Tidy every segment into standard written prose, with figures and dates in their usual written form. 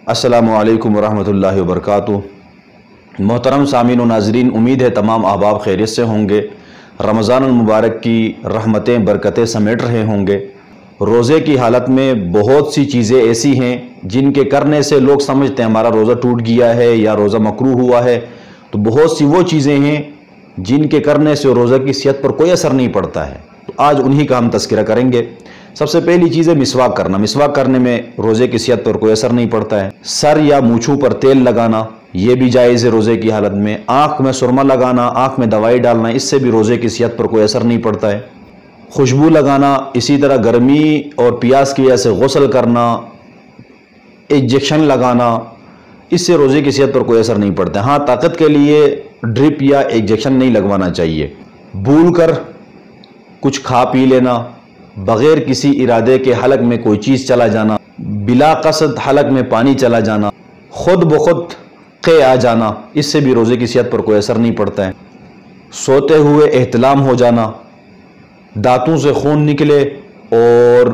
السلام علیکم ورحمۃ اللہ وبرکاتہ۔ محترم سامعین و ناظرین، امید ہے تمام احباب خیریت سے ہوں گے، رمضان المبارک کی رحمتیں برکتیں سمیٹ رہے ہوں گے۔ روزے کی حالت میں بہت سی چیزیں ایسی ہیں جن کے کرنے سے لوگ سمجھتے ہیں ہمارا روزہ ٹوٹ گیا ہے یا روزہ مکروہ ہوا ہے، تو بہت سی وہ چیزیں ہیں جن کے کرنے سے روزہ کی صحت پر کوئی اثر نہیں پڑتا ہے، تو آج انہی کا ہم تذکرہ کریں گے۔ سب سے پہلی چیز ہے مسواک کرنا۔ مسواک کرنے میں روزے کی صحت پر کوئی اثر نہیں پڑتا ہے۔ سر یا مونچھوں پر تیل لگانا یہ بھی جائز ہے روزے کی حالت میں۔ آنکھ میں سرما لگانا، آنکھ میں دوائی ڈالنا، اس سے بھی روزے کی صحت پر کوئی اثر نہیں پڑتا ہے۔ خوشبو لگانا، اسی طرح گرمی اور پیاس کی وجہ سے غسل کرنا، انجیکشن لگانا، اس سے روزے کی صحت پر کوئی اثر نہیں پڑتا ہے۔ ہاں، طاقت کے لیے ڈرپ یا انجیکشن نہیں لگوانا چاہیے۔ بھول کر کچھ کھا پی لینا، بغیر کسی ارادے کے حلق میں کوئی چیز چلا جانا، بلا قصد حلق میں پانی چلا جانا، خود بخود قے آ جانا، اس سے بھی روزے کی صحت پر کوئی اثر نہیں پڑتا ہے۔ سوتے ہوئے احتلام ہو جانا، دانتوں سے خون نکلے اور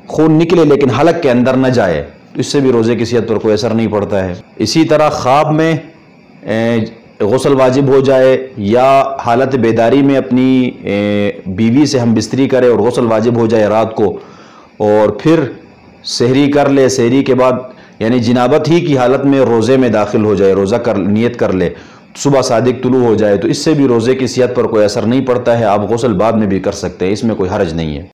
خون نکلے لیکن حلق کے اندر نہ جائے، تو اس سے بھی روزے کی صحت پر کوئی اثر نہیں پڑتا ہے۔ اسی طرح خواب میں غسل واجب ہو جائے یا حالت بیداری میں اپنی بیوی سے ہم بستری کرے اور غسل واجب ہو جائے رات کو، اور پھر سحری کر لے، سحری کے بعد یعنی جنابت ہی کی حالت میں روزے میں داخل ہو جائے، روزہ نیت کر لے، صبح صادق طلوع ہو جائے، تو اس سے بھی روزے کی صحت پر کوئی اثر نہیں پڑتا ہے۔ آپ غسل بعد میں بھی کر سکتے ہیں، اس میں کوئی حرج نہیں ہے۔